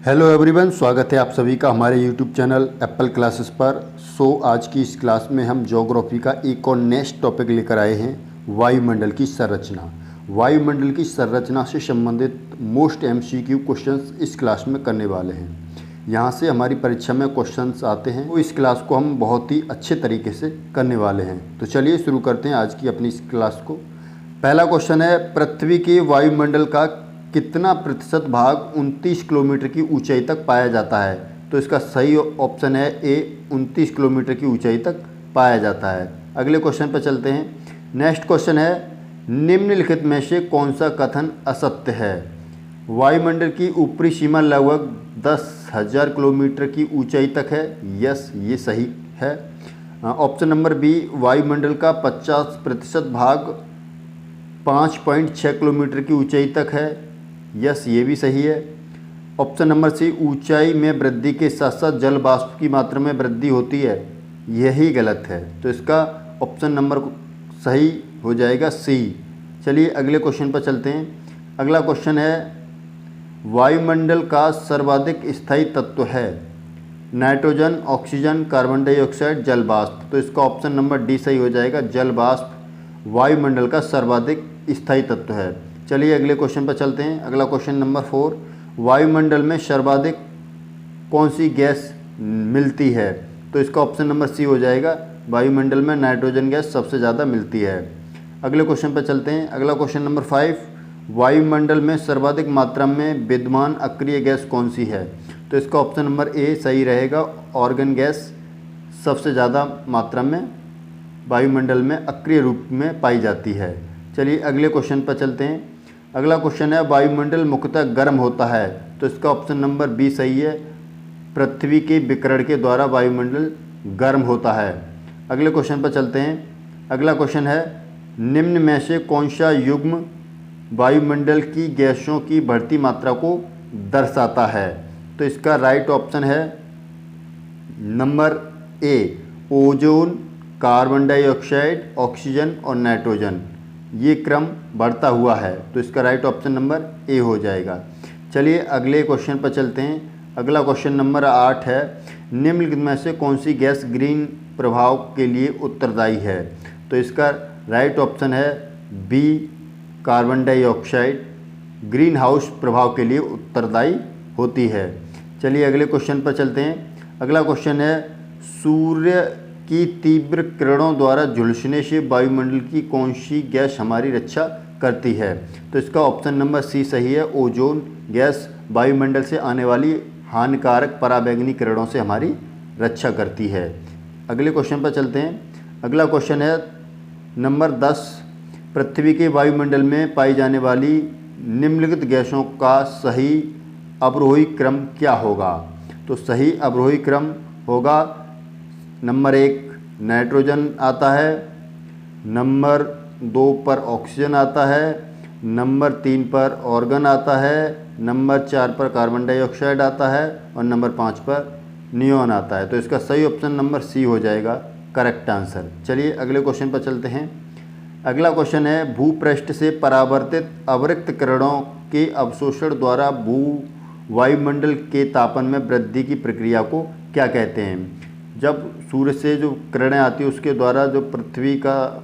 Hello everyone, स्वागत है आप सभी का हमारे यूट्यूब चैनल एप्पल क्लासेस पर। आज की इस क्लास में हम ज्योग्राफी का एक और नेक्स्ट टॉपिक लेकर आए हैं, वायुमंडल की संरचना। वायुमंडल की संरचना से संबंधित मोस्ट एमसीक्यू क्वेश्चंस इस क्लास में करने वाले हैं। यहाँ से हमारी परीक्षा में क्वेश्चंस आते हैं, तो इस क्लास को हम बहुत ही अच्छे तरीके से करने वाले हैं। तो चलिए शुरू करते हैं आज की अपनी इस क्लास को। पहला क्वेश्चन है, पृथ्वी के वायुमंडल का कितना प्रतिशत भाग 29 किलोमीटर की ऊंचाई तक पाया जाता है? तो इसका सही ऑप्शन है ए, 29 किलोमीटर की ऊंचाई तक पाया जाता है। अगले क्वेश्चन पर चलते हैं। नेक्स्ट क्वेश्चन है, निम्नलिखित में से कौन सा कथन असत्य है? वायुमंडल की ऊपरी सीमा लगभग 10,000 किलोमीटर की ऊंचाई तक है। यस, ये सही है। ऑप्शन नंबर बी, वायुमंडल का 50% भाग 5.6 किलोमीटर की ऊंचाई तक है। यस, ये भी सही है। ऑप्शन नंबर सी, ऊंचाई में वृद्धि के साथ साथ जल वाष्प की मात्रा में वृद्धि होती है। यही गलत है, तो इसका ऑप्शन नंबर सही हो जाएगा सी। चलिए अगले क्वेश्चन पर चलते हैं। अगला क्वेश्चन है, वायुमंडल का सर्वाधिक स्थायी तत्व है नाइट्रोजन, ऑक्सीजन, कार्बन डाइऑक्साइड, जल वाष्प। तो इसका ऑप्शन नंबर डी सही हो जाएगा। जल वाष्प वायुमंडल का सर्वाधिक स्थायी तत्व है। चलिए अगले क्वेश्चन पर चलते हैं। अगला क्वेश्चन नंबर 4, वायुमंडल में सर्वाधिक कौन सी गैस मिलती है? तो इसका ऑप्शन नंबर सी हो जाएगा। वायुमंडल में नाइट्रोजन गैस सबसे ज़्यादा मिलती है। अगले क्वेश्चन पर चलते हैं। अगला क्वेश्चन नंबर 5, वायुमंडल में सर्वाधिक मात्रा में विद्यमान अक्रिय गैस कौन सी है? तो इसका ऑप्शन नंबर ए सही रहेगा। ऑर्गन गैस सबसे ज़्यादा मात्रा में वायुमंडल में अक्रिय रूप में पाई जाती है। चलिए अगले क्वेश्चन पर चलते हैं। अगला क्वेश्चन है, वायुमंडल मुख्यतः गर्म होता है। तो इसका ऑप्शन नंबर बी सही है। पृथ्वी के विकिरण के द्वारा वायुमंडल गर्म होता है। अगले क्वेश्चन पर चलते हैं। अगला क्वेश्चन है, निम्न में से कौन सा युग्म वायुमंडल की गैसों की बढ़ती मात्रा को दर्शाता है? तो इसका राइट ऑप्शन है number A, ozone, carbon dioxide, oxygen और नाइट्रोजन। ये क्रम बढ़ता हुआ है, तो इसका राइट ऑप्शन नंबर ए हो जाएगा। चलिए अगले क्वेश्चन पर चलते हैं। अगला क्वेश्चन नंबर 8 है, निम्नलिखित में से कौन सी गैस ग्रीन प्रभाव के लिए उत्तरदायी है? तो इसका राइट ऑप्शन है B, carbon dioxide green house प्रभाव के लिए उत्तरदायी होती है। चलिए अगले क्वेश्चन पर चलते हैं। अगला क्वेश्चन है, सूर्य की तीव्र किरणों द्वारा झुलसने से वायुमंडल की कौन सी गैस हमारी रक्षा करती है? तो इसका ऑप्शन नंबर सी सही है। ओजोन गैस वायुमंडल से आने वाली हानिकारक पराबैंगनी किरणों से हमारी रक्षा करती है। अगले क्वेश्चन पर चलते हैं। अगला क्वेश्चन है नंबर 10, पृथ्वी के वायुमंडल में पाई जाने वाली निम्नलिखित गैसों का सही अवरोही क्रम क्या होगा? तो सही अवरोही क्रम होगा, नंबर 1 नाइट्रोजन आता है, नंबर 2 पर ऑक्सीजन आता है, नंबर 3 पर ऑर्गन आता है, नंबर 4 पर कार्बन डाइऑक्साइड आता है और नंबर 5 पर नियॉन आता है। तो इसका सही ऑप्शन नंबर सी हो जाएगा, करेक्ट आंसर। चलिए अगले क्वेश्चन पर चलते हैं। अगला क्वेश्चन है, भूपृष्ठ से परावर्तित अवरिक्त किरणों के अवशोषण द्वारा वायुमंडल के तापमान में वृद्धि की प्रक्रिया को क्या कहते हैं? जब सूर्य से जो किरणें आती है उसके द्वारा जो पृथ्वी का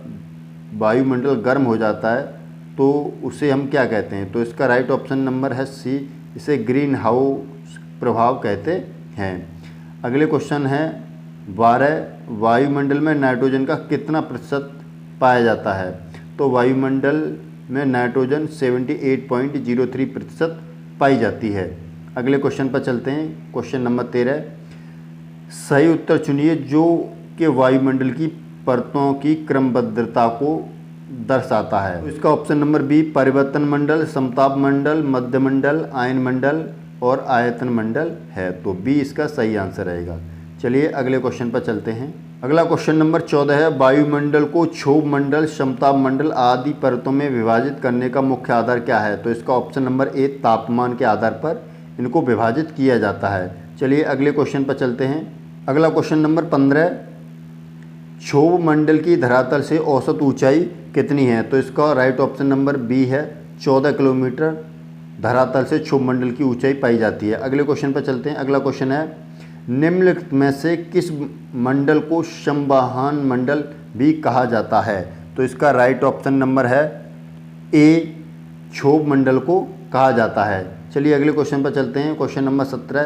वायुमंडल गर्म हो जाता है, तो उसे हम क्या कहते हैं? तो इसका राइट ऑप्शन नंबर है सी, इसे ग्रीन हाउस प्रभाव कहते हैं। अगले क्वेश्चन है 12, वायुमंडल में नाइट्रोजन का कितना प्रतिशत पाया जाता है? तो वायुमंडल में नाइट्रोजन 78.03% पाई जाती है। अगले क्वेश्चन पर चलते हैं। क्वेश्चन नंबर 13, सही उत्तर चुनिए जो कि वायुमंडल की परतों की क्रमबद्धता को दर्शाता है। तो इसका ऑप्शन नंबर बी, परिवर्तन मंडल, समताप मंडल, मध्य मंडल, आयन मंडल और आयतन मंडल है। तो बी इसका सही आंसर रहेगा। चलिए अगले क्वेश्चन पर चलते हैं। अगला क्वेश्चन नंबर 14 है, वायुमंडल को क्षोभ मंडल, समताप मंडल आदि परतों में विभाजित करने का मुख्य आधार क्या है? तो इसका ऑप्शन नंबर ए, तापमान के आधार पर इनको विभाजित किया जाता है। चलिए अगले क्वेश्चन पर चलते हैं। अगला क्वेश्चन नंबर 15, क्षोभ मंडल की धरातल से औसत ऊंचाई कितनी है? तो इसका राइट ऑप्शन नंबर बी है 14 किलोमीटर। धरातल से क्षोभमंडल की ऊंचाई पाई जाती है। अगले क्वेश्चन पर चलते हैं। अगला क्वेश्चन है, निम्नलिखित में से किस मंडल को संवहन मंडल भी कहा जाता है? तो इसका राइट ऑप्शन नंबर है ए, क्षोभ मंडल को कहा जाता है। चलिए अगले क्वेश्चन पर चलते हैं। क्वेश्चन नंबर 17,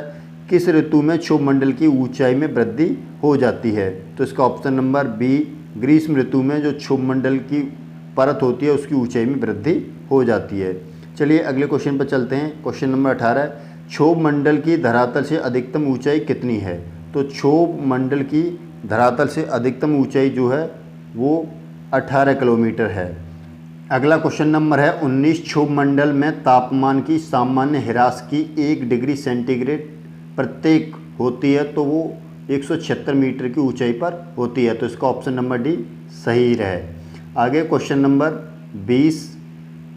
किस ऋतु में क्षोभ मंडल की ऊंचाई में वृद्धि हो जाती है? तो इसका ऑप्शन नंबर बी, ग्रीष्म ऋतु में जो क्षोभ मंडल की परत होती है उसकी ऊंचाई में वृद्धि हो जाती है। चलिए अगले क्वेश्चन पर चलते हैं। क्वेश्चन नंबर 18, क्षोभ मंडल की धरातल से अधिकतम ऊंचाई कितनी है? तो क्षोभ मंडल की धरातल से अधिकतम ऊंचाई जो है वो 18 किलोमीटर है। अगला क्वेश्चन नंबर है 19, क्षोभ मंडल में तापमान की सामान्य ह्रास की 1 डिग्री सेंटीग्रेड प्रत्येक होती है तो वो 176 मीटर की ऊंचाई पर होती है। तो इसका ऑप्शन नंबर डी सही रहे। आगे क्वेश्चन नंबर 20,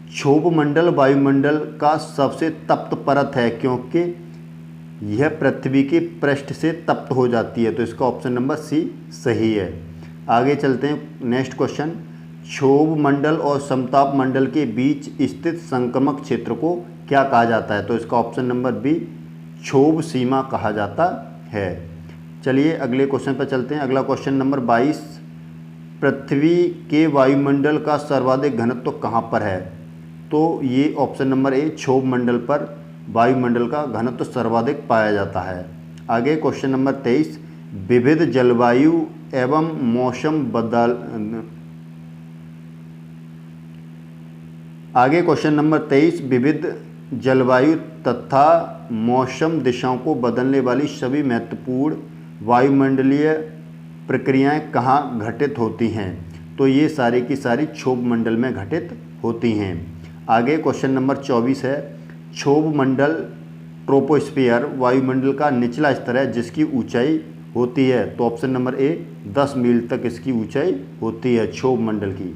क्षोभ मंडल वायुमंडल का सबसे तप्त परत है क्योंकि यह पृथ्वी के पृष्ठ से तप्त हो जाती है। तो इसका ऑप्शन नंबर सी सही है। आगे चलते हैं। नेक्स्ट क्वेश्चन, क्षोभ मंडल और समताप मंडल के बीच स्थित संक्रामक क्षेत्र को क्या कहा जाता है? तो इसका ऑप्शन नंबर बी, क्षोभ सीमा कहा जाता है। चलिए अगले क्वेश्चन पर चलते हैं। अगला क्वेश्चन नंबर 22, पृथ्वी के वायुमंडल का सर्वाधिक घनत्व कहाँ पर है? तो ये ऑप्शन नंबर ए, क्षोभ मंडल पर वायुमंडल का घनत्व सर्वाधिक पाया जाता है। आगे क्वेश्चन नंबर 23, विविध जलवायु एवं मौसम बदल आगे क्वेश्चन नंबर 23, विविध जलवायु तथा मौसम दिशाओं को बदलने वाली सभी महत्वपूर्ण वायुमंडलीय प्रक्रियाएं कहाँ घटित होती हैं? तो ये सारी की सारी क्षोभ मंडल में घटित होती हैं। आगे क्वेश्चन नंबर 24 है, क्षोभ मंडल ट्रोपोस्फियर वायुमंडल का निचला स्तर है जिसकी ऊंचाई होती है। तो ऑप्शन नंबर ए, 10 मील तक इसकी ऊंचाई होती है क्षोभ मंडल की।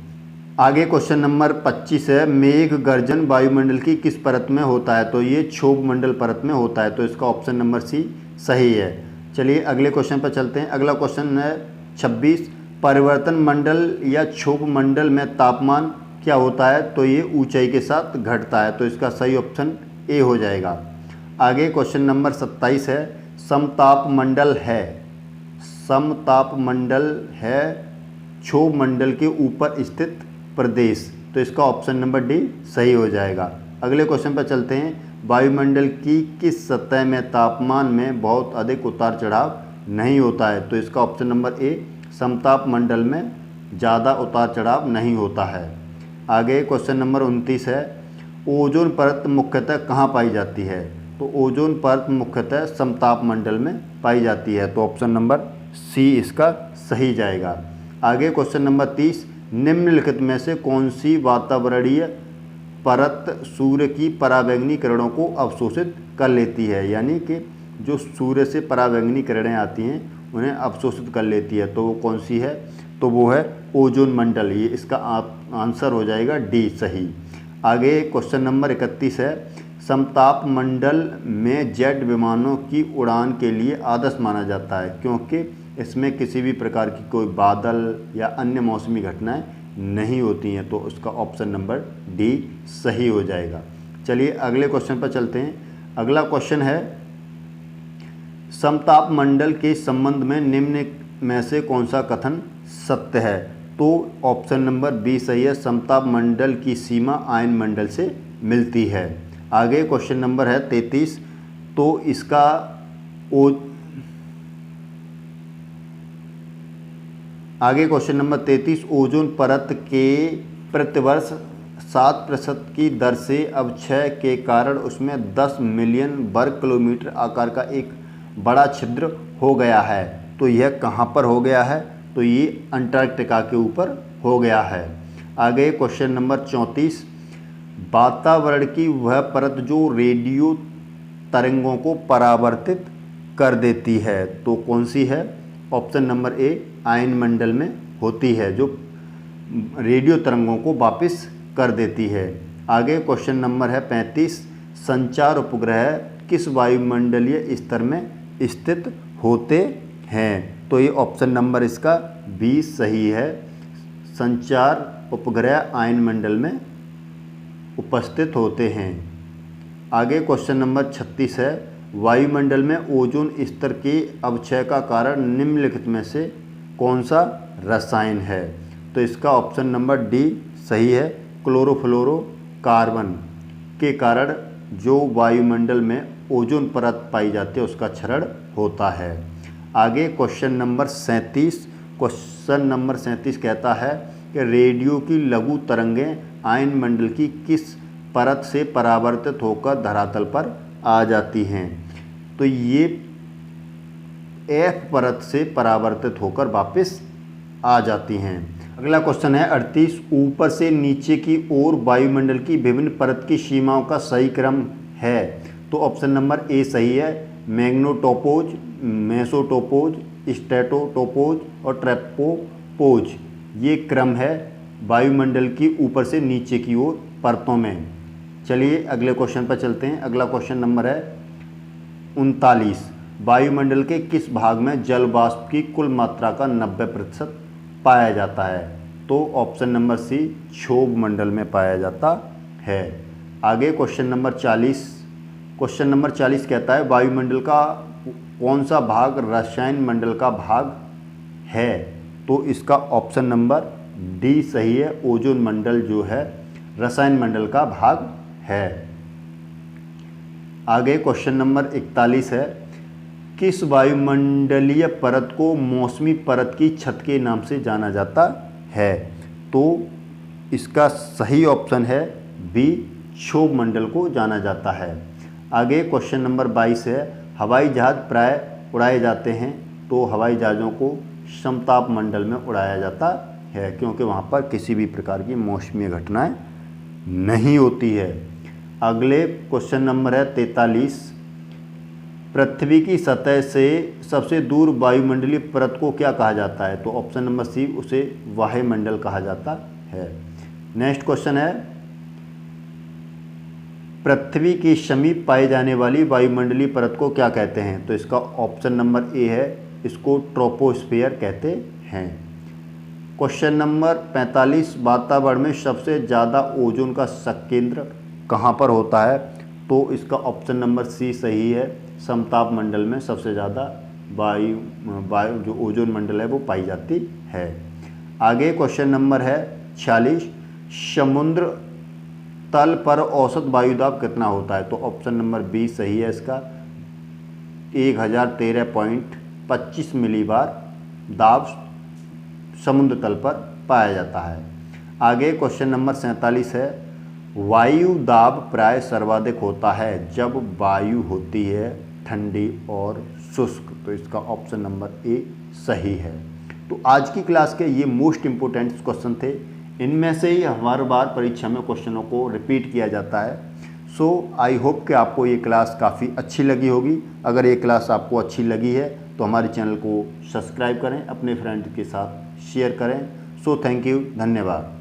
आगे क्वेश्चन नंबर 25 है, मेघ गर्जन वायुमंडल की किस परत में होता है? तो ये क्षोभ मंडल परत में होता है। तो इसका ऑप्शन नंबर सी सही है। चलिए अगले क्वेश्चन पर चलते हैं। अगला क्वेश्चन है 26, परिवर्तन मंडल या क्षोभ मंडल में तापमान क्या होता है? तो ये ऊंचाई के साथ घटता है। तो इसका सही ऑप्शन ए हो जाएगा। आगे क्वेश्चन नंबर 27 है, समताप मंडल है क्षोभ मंडल के ऊपर स्थित प्रदेश। तो इसका ऑप्शन नंबर डी सही हो जाएगा। अगले क्वेश्चन पर चलते हैं, वायुमंडल की किस सतह में तापमान में बहुत अधिक उतार चढ़ाव नहीं होता है? तो इसका ऑप्शन नंबर ए, समताप मंडल में ज़्यादा उतार चढ़ाव नहीं होता है। आगे क्वेश्चन नंबर 29 है, ओजोन परत मुख्यतः कहाँ पाई जाती है? तो ओजोन परत मुख्यतः समताप मंडल में पाई जाती है। तो ऑप्शन नंबर सी इसका सही जाएगा। आगे क्वेश्चन नंबर 30, निम्नलिखित में से कौन सी वातावरणीय परत सूर्य की पराबैंगनी किरणों को अवशोषित कर लेती है? यानी कि जो सूर्य से पराबैंगनी किरणें आती हैं उन्हें अवशोषित कर लेती है। तो वो कौन सी है? तो वो है ओजोन मंडल। ये इसका आंसर हो जाएगा डी सही। आगे क्वेश्चन नंबर 31 है, समताप मंडल में जेट विमानों की उड़ान के लिए आदर्श माना जाता है क्योंकि इसमें किसी भी प्रकार की कोई बादल या अन्य मौसमी घटनाएं नहीं होती हैं। तो उसका ऑप्शन नंबर डी सही हो जाएगा। चलिए अगले क्वेश्चन पर चलते हैं। अगला क्वेश्चन है, समताप मंडल के संबंध में निम्न में से कौन सा कथन सत्य है? तो ऑप्शन नंबर बी सही है, समताप मंडल की सीमा आयन मंडल से मिलती है। आगे क्वेश्चन नंबर है 33, तो इसका आगे क्वेश्चन नंबर 33, ओजोन परत के प्रतिवर्ष 7% की दर से अवक्षय के कारण उसमें 10 मिलियन वर्ग किलोमीटर आकार का एक बड़ा छिद्र हो गया है। तो यह कहाँ पर हो गया है? तो ये अंटार्कटिका के ऊपर हो गया है। आगे क्वेश्चन नंबर 34, वातावरण की वह परत जो रेडियो तरंगों को परावर्तित कर देती है तो कौन सी है? ऑप्शन नंबर ए, आयन मंडल में होती है जो रेडियो तरंगों को वापस कर देती है। आगे क्वेश्चन नंबर है 35, संचार उपग्रह किस वायुमंडलीय स्तर में स्थित होते हैं? तो ये ऑप्शन नंबर इसका बी सही है, संचार उपग्रह आयन मंडल में उपस्थित होते हैं। आगे क्वेश्चन नंबर 36 है, वायुमंडल में ओजोन स्तर के अवक्षय का कारण निम्नलिखित में से कौन सा रसायन है? तो इसका ऑप्शन नंबर डी सही है, क्लोरोफ्लोरोकार्बन के कारण जो वायुमंडल में ओजोन परत पाई जाती है उसका क्षरण होता है। आगे क्वेश्चन नंबर 37 कहता है कि रेडियो की लघु तरंगें आयन मंडल की किस परत से परावर्तित होकर धरातल पर आ जाती हैं? तो ये एफ परत से परावर्तित होकर वापस आ जाती हैं। अगला क्वेश्चन है 38, ऊपर से नीचे की ओर वायुमंडल की विभिन्न परत की सीमाओं का सही क्रम है? तो ऑप्शन नंबर ए सही है, मैग्नेटोपोज, मेसोटोपोज, स्ट्रेटोटोपोज और ट्रेपोपोज, ये क्रम है वायुमंडल की ऊपर से नीचे की ओर परतों में। चलिए अगले क्वेश्चन पर चलते हैं। अगला क्वेश्चन नंबर है 39, वायुमंडल के किस भाग में जल वाष्प की कुल मात्रा का 90% पाया जाता है? तो ऑप्शन नंबर सी, क्षोभ मंडल में पाया जाता है। आगे क्वेश्चन नंबर 40 कहता है वायुमंडल का कौन सा भाग रसायन मंडल का भाग है? तो इसका ऑप्शन नंबर डी सही है, ओजोन मंडल जो है रसायन मंडल का भाग है। आगे क्वेश्चन नंबर 41 है, किस वायुमंडलीय परत को मौसमी परत की छत के नाम से जाना जाता है? तो इसका सही ऑप्शन है बी, क्षोभ मंडल को जाना जाता है। आगे क्वेश्चन नंबर 22 है, हवाई जहाज प्राय उड़ाए जाते हैं, तो हवाई जहाज़ों को समताप मंडल में उड़ाया जाता है क्योंकि वहाँ पर किसी भी प्रकार की मौसमी घटनाएं नहीं होती है। अगले क्वेश्चन नंबर है 43, पृथ्वी की सतह से सबसे दूर वायुमंडलीय परत को क्या कहा जाता है? तो ऑप्शन नंबर सी, उसे वायुमंडल कहा जाता है। नेक्स्ट क्वेश्चन है, पृथ्वी के समीप पाई जाने वाली वायुमंडलीय परत को क्या कहते हैं? तो इसका ऑप्शन नंबर ए है, इसको ट्रोपोस्फियर कहते हैं। क्वेश्चन नंबर 45, वातावरण में सबसे ज़्यादा ओजोन का संकेंद्र कहाँ पर होता है? तो इसका ऑप्शन नंबर सी सही है, समताप मंडल में सबसे ज़्यादा वायु जो ओजोन मंडल है वो पाई जाती है। आगे क्वेश्चन नंबर है 46, समुद्र तल पर औसत वायुदाब कितना होता है? तो ऑप्शन नंबर बी सही है, इसका 1013.25 मिलीबार दाब समुद्र तल पर पाया जाता है। आगे क्वेश्चन नंबर 47 है, वायु दाब प्राय सर्वाधिक होता है जब वायु होती है ठंडी और शुष्क, तो इसका ऑप्शन नंबर ए सही है। तो आज की क्लास के ये मोस्ट इम्पोर्टेंट क्वेश्चन थे, इनमें से ही हर बार परीक्षा में क्वेश्चनों को रिपीट किया जाता है। सो आई होप कि आपको ये क्लास काफ़ी अच्छी लगी होगी। अगर ये क्लास आपको अच्छी लगी है तो हमारे चैनल को सब्सक्राइब करें, अपने फ्रेंड के साथ शेयर करें। सो थैंक यू, धन्यवाद।